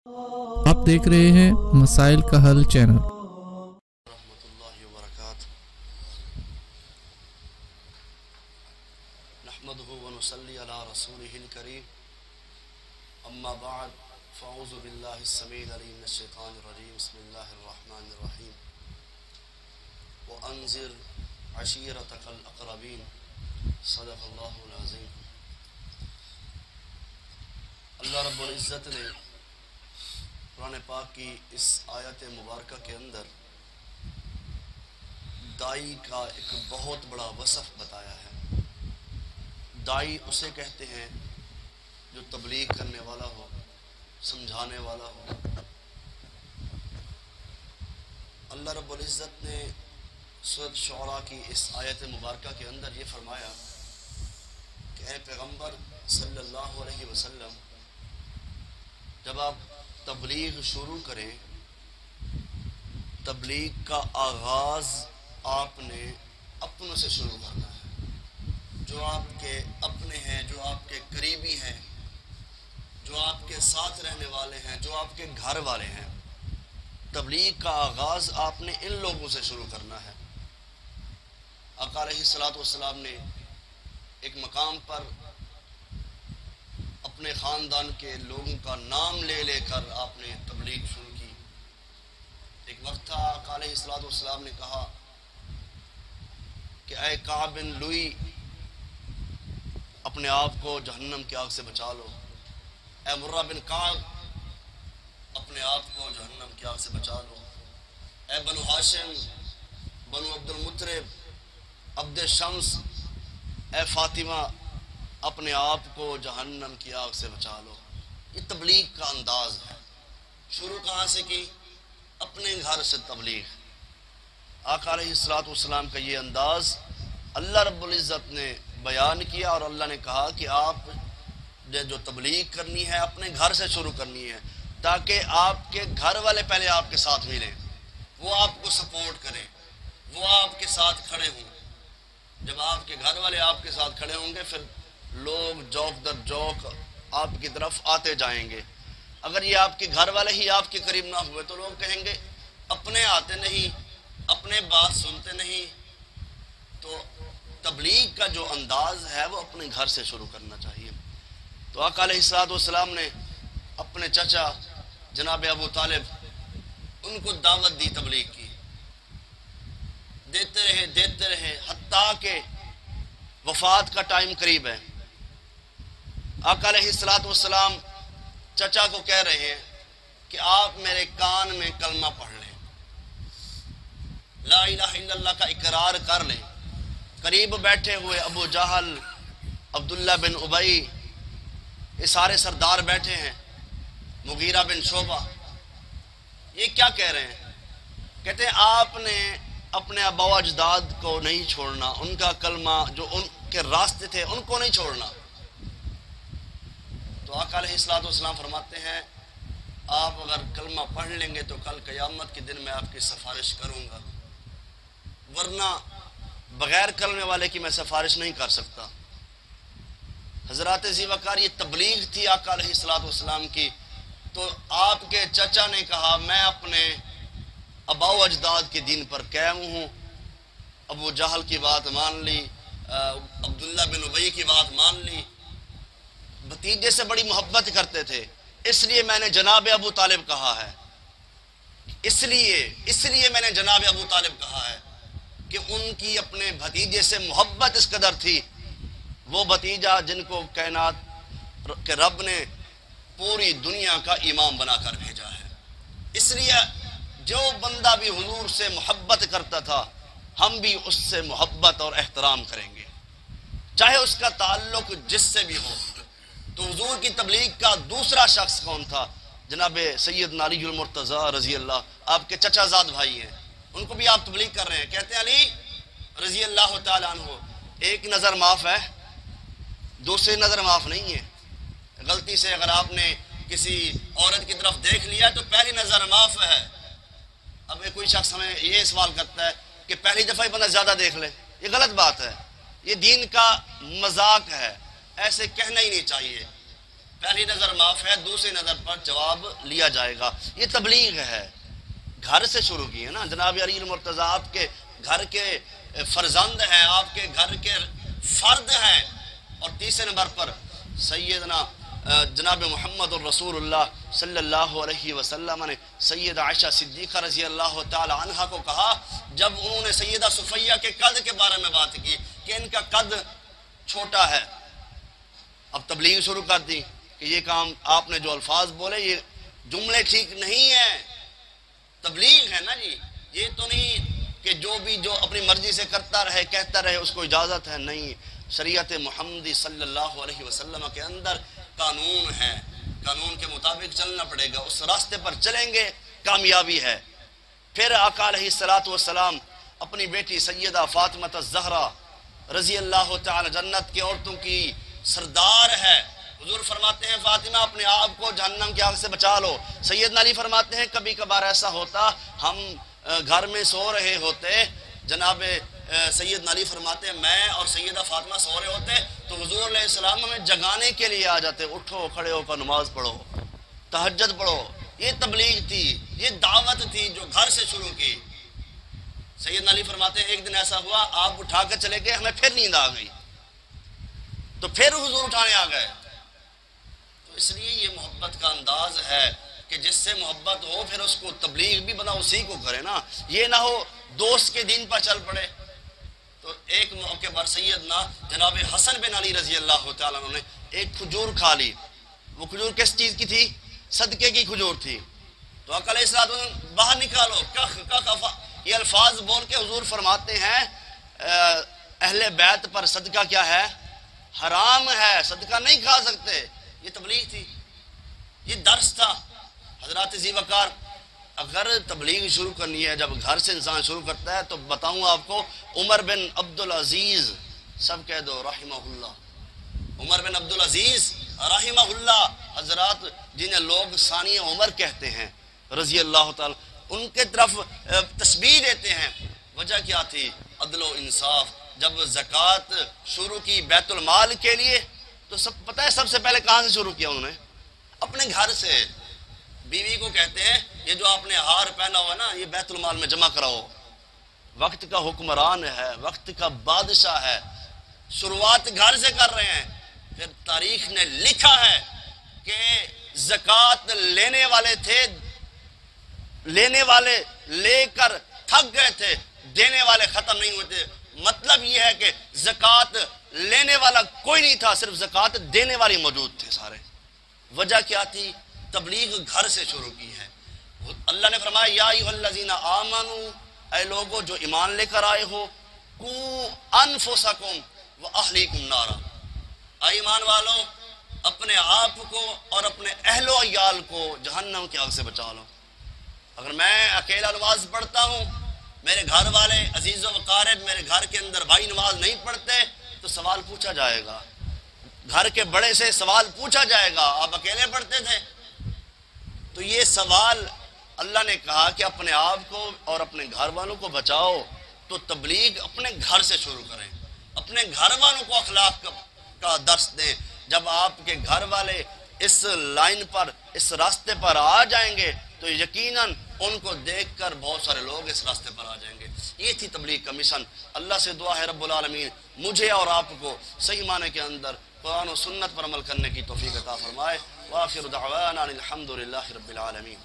آپ دیکھ رہے ہیں مسائل کا حل چینل۔ رحمۃ اللہ وبرکاتہ۔ نحمده ونصلی علی رسوله الکریم، اما بعد فاعوذ باللہ السمیع العلیم من الشیطان الرجیم، بسم اللہ الرحمن الرحیم۔ وانذر عشیرتک الاقربین، صدق اللہ العظیم۔ اللہ رب العزت نے قرآن پاک کی اس آیت مبارکہ کے اندر دائی کا ایک بہت بڑا وصف بتایا ہے۔ دائی اسے کہتے ہیں جو تبلیغ کرنے والا ہو، سمجھانے والا ہو۔ اللہ رب العزت نے سورۃ شعراء کی اس آیت مبارکہ کے اندر یہ فرمایا کہ اے پیغمبر صلی اللہ علیہ وسلم، جب آپ تبلیغ شروع کریں، تبلیغ کا آغاز آپ نے اپنوں سے شروع کرنا ہے۔ جو آپ کے اپنے ہیں، جو آپ کے قریبی ہیں، جو آپ کے ساتھ رہنے والے ہیں، جو آپ کے گھر والے ہیں، تبلیغ کا آغاز آپ نے ان لوگوں سے شروع کرنا ہے۔ آقا علیہ الصلوۃ والسلام نے ایک مقام پر اپنے خاندان کے لوگوں کا نام لے لے کر آپ نے تبلیغ شروع کی۔ ایک وقت تھا آقا علیہ الصلوۃ والسلام نے کہا کہ اے کعب بن لوئی، اپنے آپ کو جہنم کی آگ سے بچا لو۔ اے مرہ بن کعب، اپنے آپ کو جہنم کی آگ سے بچا لو۔ اے بنو ہاشم، بنو عبد المطلب، عبد شمس، اے فاطمہ، اپنے آپ کو جہنم کی آگ سے بچا لو۔ یہ تبلیغ کا انداز ہے۔ شروع کہاں سے کی؟ اپنے گھر سے تبلیغ۔ آقا علیہ الصلوۃ والسلام کا یہ انداز اللہ رب العزت نے بیان کیا، اور اللہ نے کہا کہ آپ نے جو تبلیغ کرنی ہے اپنے گھر سے شروع کرنی ہے، تاکہ آپ کے گھر والے پہلے آپ کے ساتھ ملیں، وہ آپ کو سپورٹ کریں، وہ آپ کے ساتھ کھڑے ہوں۔ جب آپ کے گھر والے آپ کے ساتھ کھڑے ہوں گے، پھر لوگ جوک در جوک آپ کی طرف آتے جائیں گے۔ اگر یہ آپ کے گھر والے ہی آپ کے قریب نہ ہوئے تو لوگ کہیں گے اپنے آتے نہیں، اپنے بات سنتے نہیں۔ تو تبلیغ کا جو انداز ہے وہ اپنے گھر سے شروع کرنا چاہیے۔ تو آقا علیہ الصلوۃ والسلام نے اپنے چچا جناب ابو طالب، ان کو دعوت دی، تبلیغ کی، دیتے رہے حتیٰ کہ وفات کا ٹائم قریب ہے۔ آقا علیہ الصلوۃ والسلام چچا کو کہہ رہے ہیں کہ آپ میرے کان میں کلمہ پڑھ لیں، لا الہ الا اللہ کا اقرار کر لیں۔ قریب بیٹھے ہوئے ابو جہل، عبداللہ بن ابی، یہ سارے سردار بیٹھے ہیں، مغیرہ بن شعبہ، یہ کیا کہہ رہے ہیں؟ کہتے ہیں آپ نے اپنے آباء و اجداد کو نہیں چھوڑنا، ان کا کلمہ جو ان کے راستے تھے ان کو نہیں چھوڑنا۔ تو آقا علیہ الصلوۃ والسلام فرماتے ہیں آپ اگر کلمہ پڑھ لیں گے تو کل قیامت کے دن میں آپ کی سفارش کروں گا، ورنہ بغیر کلمے والے کی میں سفارش نہیں کر سکتا۔ حضرات ذی وقار یہ تبلیغ تھی آقا علیہ الصلوۃ والسلام کی۔ تو آپ کے چچا نے کہا میں اپنے آباء و اجداد کے دین پر قائم ہوں۔ ابو جہل کی بات مان لی، عبداللہ بن ابی کی بات مان لی، بھتیجے سے بڑی محبت کرتے تھے، اس لیے میں نے جناب ابو طالب کہا ہے، اس لیے میں نے جناب ابو طالب کہا ہے کہ ان کی اپنے بھتیجے سے محبت اس قدر تھی۔ وہ بھتیجا جن کو کائنات کے رب نے پوری دنیا کا امام بنا کر بھیجا ہے۔ اس لیے جو بندہ بھی حضور سے محبت کرتا تھا، ہم بھی اس سے محبت اور احترام کریں گے، چاہے اس کا تعلق جس سے بھی ہو۔ تو حضور کی تبلیغ کا دوسرا شخص کون تھا؟ جناب سیدنا علی المرتضیٰ رضی اللہ، آپ کے چچا زاد بھائی ہیں، ان کو بھی آپ تبلیغ کر رہے ہیں۔ کہتے ہیں علی رضی اللہ تعالیٰ عنہ، ایک نظر معاف ہے، دوسری نظر معاف نہیں ہے۔ غلطی سے اگر آپ نے کسی عورت کی طرف دیکھ لیا تو پہلی نظر معاف ہے۔ اب کوئی شخص ہمیں یہ سوال کرتا ہے کہ پہلی دفعہ ہی بندہ زیادہ دیکھ لے، یہ غلط بات ہے، یہ دین کا مذاق ہے، ایسے کہنا ہی نہیں چاہیے۔ پہلی نظر معاف ہے، دوسری نظر پر جواب لیا جائے گا۔ یہ تبلیغ ہے، گھر سے شروع کی ہے نا۔ جناب علی المرتضیٰ آپ کے گھر کے فرزند ہیں، آپ کے گھر کے فرد ہیں، اور تیسرے نمبر پر سیدنا جناب محمد الرسول اللہ صلی اللہ علیہ وسلم نے سیدہ عائشہ صدیقہ رضی اللہ تعالی عنہ کو کہا، جب انہوں نے سیدہ صفیہ کے قد کے بارے میں بات کی کہ ان کا قد چھوٹا ہے، اب تبلیغ شروع کر دی کہ یہ کام آپ نے جو الفاظ بولے یہ جملے ٹھیک نہیں ہیں، تبلیغ ہے نا جی، یہ تو نہیں کہ جو اپنی مرضی سے کرتا رہے کہتا رہے اس کو اجازت ہے، نہیں، شریعت محمدی صلی اللہ علیہ وسلم کے اندر قانون ہے، قانون کے مطابق چلنا پڑے گا، اس راستے پر چلیں گے کامیابی ہے۔ پھر آقا علیہ السلام اپنی بیٹی سیدہ فاطمہ الزہرا رضی اللہ تعالی جنت کی عورتوں کی سردار ہے، حضور فرماتے ہیں فاطمہ اپنے آپ کو جہنم کی آگ سے بچا لو۔ سیدنا علی فرماتے ہیں کبھی کبھار ایسا ہوتا ہم گھر میں سو رہے ہوتے، جناب سیدنا علی فرماتے ہیں میں اور سیدہ فاطمہ سو رہے ہوتے تو حضور علیہ السلام ہمیں جگانے کے لیے آ جاتے، اٹھو کھڑے ہو کر نماز پڑھو، تہجد پڑھو۔ یہ تبلیغ تھی، یہ دعوت تھی جو گھر سے شروع کی۔ سیدنا علی فرماتے ہیں ایک دن ایسا ہوا آپ اٹھا کر چلے گئے، ہمیں پھر نیند آ گئی تو پھر حضور اٹھانے آ گئے۔ تو اس لیے یہ محبت کا انداز ہے کہ جس سے محبت ہو پھر اس کو تبلیغ بھی بنا اسی کو کرے نا، یہ نہ ہو دوست کے دین پر چل پڑے۔ تو ایک موقع پر سیدنا جناب حسن بن علی رضی اللہ تعالیٰ عنہ نے ایک کھجور کھا لی، وہ کھجور کس چیز کی تھی؟ صدقے کی کھجور تھی۔ تو آقا علیہ السلام باہر نکالو، یہ الفاظ بول کے حضور فرماتے ہیں اہل بیت پر صدقہ کیا ہے؟ حرام ہے، صدقہ نہیں کھا سکتے۔ یہ تبلیغ تھی، یہ درس تھا۔ حضرات ذی وقار اگر تبلیغ شروع کرنی ہے، جب گھر سے انسان شروع کرتا ہے تو بتاؤں آپ کو، عمر بن عبدالعزیز، سب کہہ دو رحمہ اللہ، عمر بن عبدالعزیز رحمہ اللہ، حضرات جنہیں لوگ ثانی عمر کہتے ہیں رضی اللہ تعالی، ان کے طرف تشبیہ دیتے ہیں۔ وجہ کیا تھی؟ عدل و انصاف۔ جب زکوٰۃ شروع کی بیت المال کے لیے تو پتہ ہے سب سے پہلے کہاں سے شروع کیا انہوں نے؟ اپنے گھر سے۔ بیوی کو کہتے ہیں یہ جو آپ نے ہار پہنا ہوا نا یہ بیت المال میں جمع کراؤ۔ وقت کا حکمران ہے، وقت کا بادشاہ ہے، شروعات گھر سے کر رہے ہیں۔ پھر تاریخ نے لکھا ہے کہ زکوٰۃ لینے والے تھے، لینے والے لے کر تھک گئے تھے، دینے والے ختم نہیں ہوتے۔ مطلب یہ ہے کہ زکوٰۃ لینے والا کوئی نہیں تھا، صرف زکوٰۃ دینے والے موجود تھے سارے۔ وجہ کیا تھی؟ تبلیغ گھر سے شروع کی ہے۔ اللہ نے فرمایا یا ایھا الذین آمنوا، اے لوگو جو ایمان لے کر آئے ہو، قوا انفسکم واہلیکم نارا، اے ایمان والو اپنے آپ کو اور اپنے اہل و عیال کو جہنم کی آگ سے بچا لو۔ اگر میں اکیلا نماز پڑھتا ہوں، میرے گھر والے عزیز و اقارب میرے گھر کے اندر بھائی نماز نہیں پڑھتے تو سوال پوچھا جائے گا، گھر کے بڑے سے سوال پوچھا جائے گا آپ اکیلے پڑھتے تھے۔ تو یہ سوال اللہ نے کہا کہ اپنے آپ کو اور اپنے گھر والوں کو بچاؤ، تو تبلیغ اپنے گھر سے شروع کریں، اپنے گھر والوں کو اخلاق کا درس دیں۔ جب آپ کے گھر والے اس لائن پر، اس راستے پر آ جائیں گے تو یقیناً ان کو دیکھ کر بہت سارے لوگ اس راستے پر آ جائیں گے۔ یہ تھی تبلیغ کا مشن۔ اللہ سے دعا ہے رب العالمین مجھے اور آپ کو صحیح معنی کے اندر قرآن و سنت پر عمل کرنے کی توفیق عطا فرمائے۔ وآخر دعوانا الحمد للہ رب العالمین۔